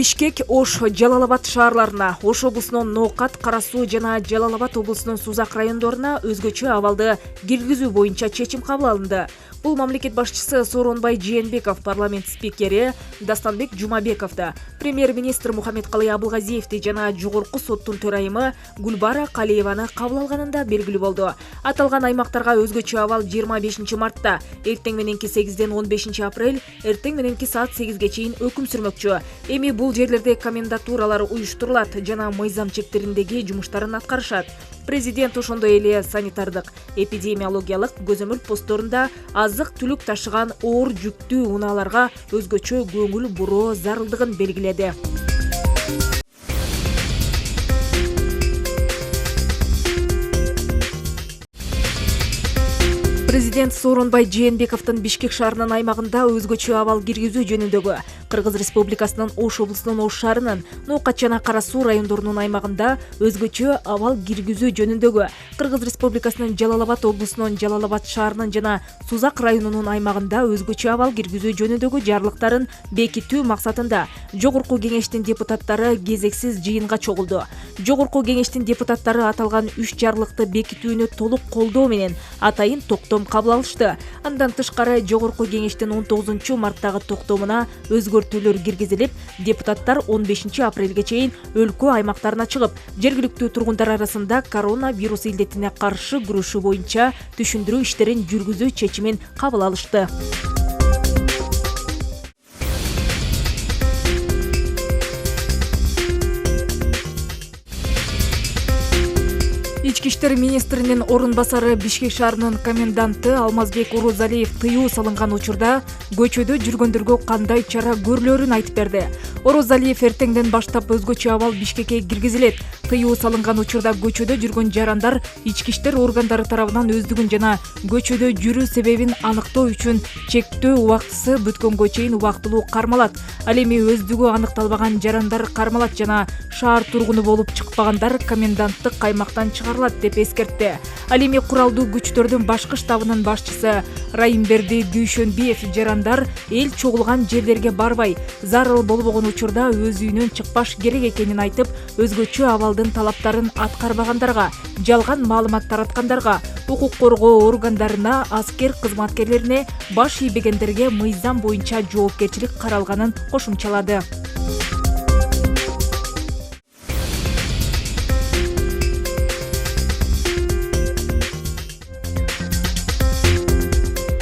Бишкек, Ош, Жалал-Абад шаарларына, Ош облусунун Ноокат, Кара Суу жана Жалал-Абад облусунун Сузак райондоруна өзгөчө абалды киргизүү боюнча чечим кабыл алынды. Бул мамлекет башчысы Сооронбай Жээнбеков, парламент спикери Дастанбек Жумабековду, премьер-министр Мухаммедкалый Абылгазиевди жана жогорку соттун төрайымы Гүлбара Калиеваны кабыл алганында белгилүү болду. Аталган аймактарга өзгөчө абал 25 мартта, эртең мененки 8ден 15 апрель, эртең мененки саат 8ге чейин өкүм сүрмөкчү. Эми бул жерлерде комендатуралар уюштурулат жана мыйзам чектериндеги жумуштарын аткарышат. Президент ошондой эле санитардык, эпидемиологиялык көзөмөл постторунда азык-түлүк ташыган оор жүктүү унааларга өзгөчө көңүл буруу зарылдыгын белгиледи. Президент Сооронбай Жээнбековдун Бишкек шаарынын аймагында өзгөчө абал киргизүү жөнүндөгү, Кыргыз Республикасынын Ош облусунун Ош шаарынын Ноокат жана Кара Суу райондорунун аймагында өзгөчө абал киргизүү жөнүндөгү, Кыргыз Республикасынын Жалал-Абад облусунун Жалал-Абад шаарынын жана Сузак районунун аймагында өзгөчө абал киргизүү жөнүндөгү жарлыктарын бекитүү максатында Жогорку кеңештин депутаттары кезексиз жыйынга чогулду. Жогорку кеңештин депутаттары аталган 3 жарлыкты бекитүүнү толук колдоо менен атайын токтом кабыл алышты. Андан тышкары Жогорку кеңештин 19 марттагы токтомуна өзгөртүүлөр киргизилип, депутаттар 15 апрелге чейин өлкө аймактарына чыгып, жергиликтүү тургундар арасында коронавирус илдетине каршы күрөшүү боюнча түшүндүрүү иштерин жүргүзүү чечимин кабыл алышты. Ички иштер министринин орун басары Бишкек шаарынын коменданты Алмазбек Орозалиев тыюу салынган учурда көчөдө жүргөндөргө кандай чара көрүлөрүн айтып берди. Орозалиев эртеңден баштап өзгөчө абал Бишкекке киргизилет. Тыюу салынган учурда көчөдө жүргөн жарандар ички иштер органдары тарабынан өздүгүн жана көчөдө жүрүү себебин аныктоо үчүн чектөө убактысы бүткөнгө чейин убактылуу кармалат. Ал эми өздүгү аныкталбаган жарандар кармалат жана шаар тургуну болуп чыкпагандар коменданттык каймактан чыгарылат деп эскертти. Ал эми куралдуу күчтөрдүн башкы штабынын башчысы Райымберди Дүйшөнбиев жарандар эл чогулган жерлерге барбай, зарыл болбогон учурда өз үйүнөн чыкпаш керек экенин айтып, өзгөчө абалдын талаптарын аткарбагандарга, жалган маалымат тараткандарга, укук коргоо органдарына, аскер кызматкерлерине, баш ийбегендерге мыйзам боюнча жоопкерчилик каралганын кошумчалады.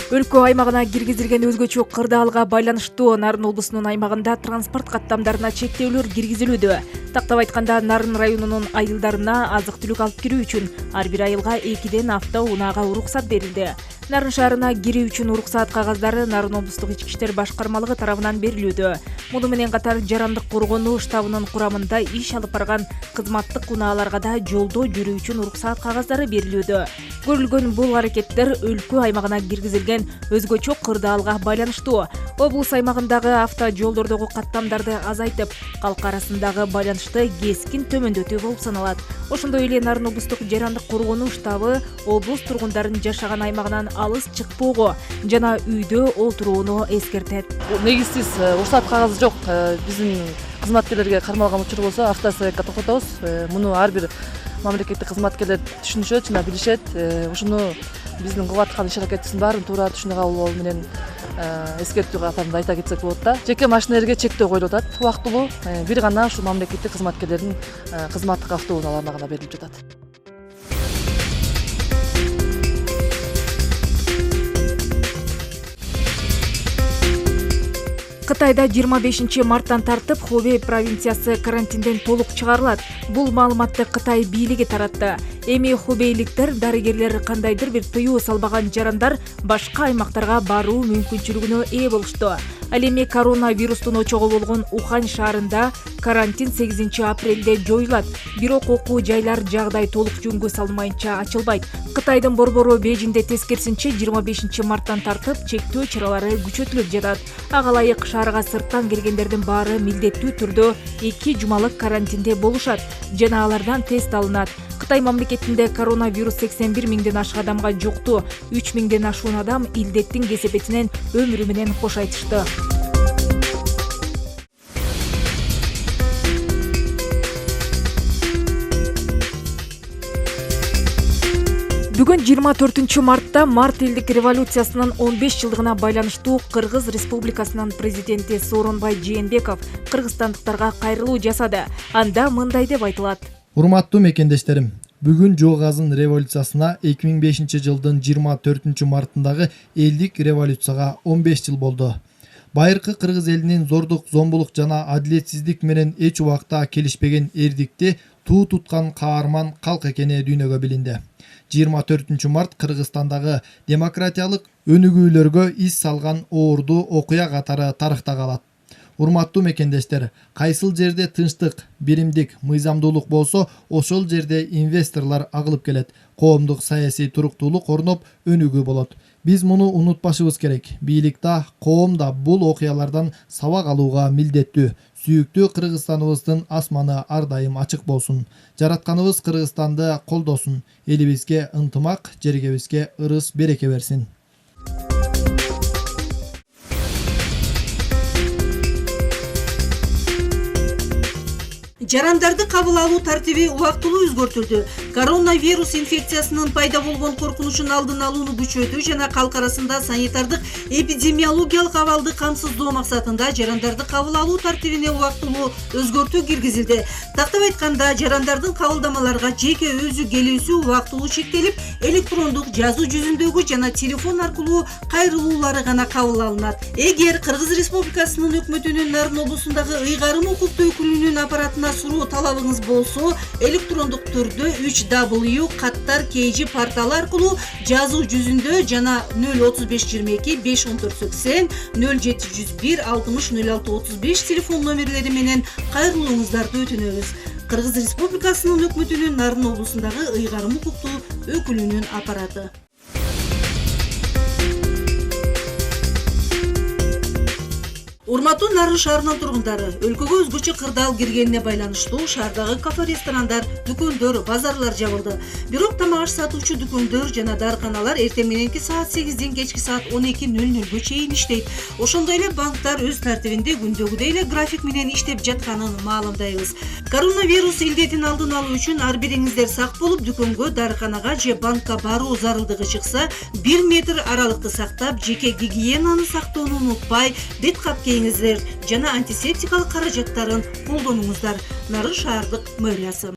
Өлкө аймагына киргизилген өзгөчө кырдаалга байланыштуу Нарын облусунун аймагында транспорт каттамдарына чектөөлөр киргизилүүдө. Тактап айтканда, Нарын районунун айылдарына азык-түлүк алып кирүү үчүн ар бир айылга 2ден авто унаага уруксат берилди. Нарын шаарына кирүү үчүн уруксат кагаздары Нарын облустук ички иштер башкармалыгы тарабынан берилүүдө. Муну менен катар жарандык коргонуу штабынын курамында иш алып барган кызматтык унааларга да жолдо жүрүү үчүн уруксат кагаздары берилүүдө. Көрүлгөн бул аракеттер өлкө аймагына киргизилген өзгөчө кырдаалга байланыштуу. Облус аймагындагы авто жолдордогу каттамдарды азайтып, калк арасындагы байланышты кескин төмөндөтүү болуп саналат. Ошондой эле Нарын облустук жарандык коргонуу штабы облус тургундарын жашаган аймагынан алыс чыкпоого жана үйдө олтурууну эскертет. Негизсиз уруксат кагазы жок. Биздин кызматкерлерге кармалган учур болсо автосаякка токтотобуз. Муну ар бир мамлекеттик кызматкерлер түшүнүшөт жана билишет. Ушуну биздин кылып аткан иш аракетибиздин баарын туура түшүнө кабыл менен эскертүү катарында айта кетсек болот да. Жеке машинелерге чектөө коюлуп атат. Убактылуу бир гана ушу мамлекеттик кызматкерлердин кызматтык автоунааларына гана берилип жатат. Кытайда 25 марттан тартып Хубей провинциясы карантинден толук чыгарылат. Бул маалыматты Кытай бийлиги таратты. Эми хубейликтер дарыгерлер кандайдыр бир тыюу салбаган жарандар башка аймактарга баруу мүмкүнчүлүгүнө ээ болушту. Ал эми коронавирустун очогу болгон Ухань шаарында карантин 8 апрелде жоюлат. Бирок окуу жайлар жагдай толук жөнгө салынмайынча ачылбайт. Кытайдын борбору Бейжиңде тескерисинче 25 марттан тартып чектөө чаралары күчөтүлүп жатат. Ага ылайык шаарга сырттан келгендердин баары милдеттүү түрдө 2 жумалык карантинде болушат жана алардан тест алынат. Кытай мамлекетинде коронавирус 81 миңден ашык адамга жукту. 3 миңден ашуун адам илдеттин кесепетинен өмүрү менен кош айтышты. Бүгүн 24 мартта март элдик революциясынын 15 жылдыгына байланыштуу Кыргыз Республикасынын президенти Сооронбай Жээнбеков кыргызстандыктарга кайрылуу жасады. Анда мындай деп айтылат. Урматтуу мекендештерим, бүгүн Жоогазын революциясына 2005 жылдын 24 мартындагы элдик революцияга 15 жыл болду. Байыркы кыргыз элинин зордук, зомбулук жана адилетсиздик менен эч убакта келишпеген эрдикти туу туткан каарман калк экени дүйнөгө билинди. 24 март Кыргызстандагы демократиялык өнүгүүлөргө из салган оордуу окуя катары тарыхта калат. Урматтуу мекендештер, кайсыл жерде тынчтык, биримдик, мыйзамдуулук болсо, ошол жерде инвесторлор агылып келет, коомдук саясий туруктуулук орноп, өнүгүү болот. Биз муну унутпашыбыз керек. Бийлик да, коом да бул окуялардан сабак алууга милдеттүү. Сүйүктүү Кыргызстаныбыздын асманы ар дайым ачык болсун. Жаратканыбыз Кыргызстанды колдосун. Элибизге ынтымак, жергебизге ырыс береке берсин. Жарандарды кабыл алуу тартиби убактылуу өзгөртүлдү. Коронавирус инфекциясынын пайда болгон коркунучун алдын алууну күчөтүү жана калк арасында санитардык эпидемиологиялык абалды камсыздоо максатында жарандарды кабыл алуу тартибине убактылуу өзгөртүү киргизилди. Тактап айтканда, жарандардын кабылдамаларга жеке өзү келүүсү убактылуу чектелип, электрондук, жазуу жүзүндөгү жана телефон аркылуу кайрылуулары гана кабыл алынат. Эгер Кыргыз Республикасынын өкмөтүнүн Нарын облусундагы ыйгарым укуктуу өкүлүнүн аппаратына суроо талабыңыз болсо, электрондук түрдө 3W-kg порталы аркылуу жазуу жүзүндө жана 03522 51480 0701 60 06 35 телефон номерлери менен кайрылууңуздарды өтүнөбүз. Кыргыз Республикасынын өкмөтүнүн Нарын облусундагы ыйгарым укуктуу өкүлүнүн аппараты. Урматтуу Нарын шаарынын тургундары, өлкөгө өзгөчө кырдаал киргенине байланыштуу шаардагы кафе, ресторандар, дүкөндөр, базарлар жабылды. Бирок тамак аш сатуучу дүкөндөр жана дарыканалар эртең мененки саат 8ден кечки саат 12:00 чейин иштейт. Ошондой эле банктар өз тартибинде күндөгүдөй эле график менен иштеп жатканын маалымдайбыз. Коронавирус илдетин алдын алуу үчүн ар бириңиздер сак болуп, дүкөнгө, дарыканага же банкка баруу зарылдыгы чыкса, 1 метр аралыкты сактап, жеке гигиенаны сактоону унутпай, бет капкейиңиздер жана антисептикалык каражаттарын колдонуңуздар. Нарын шаардык мэриясы.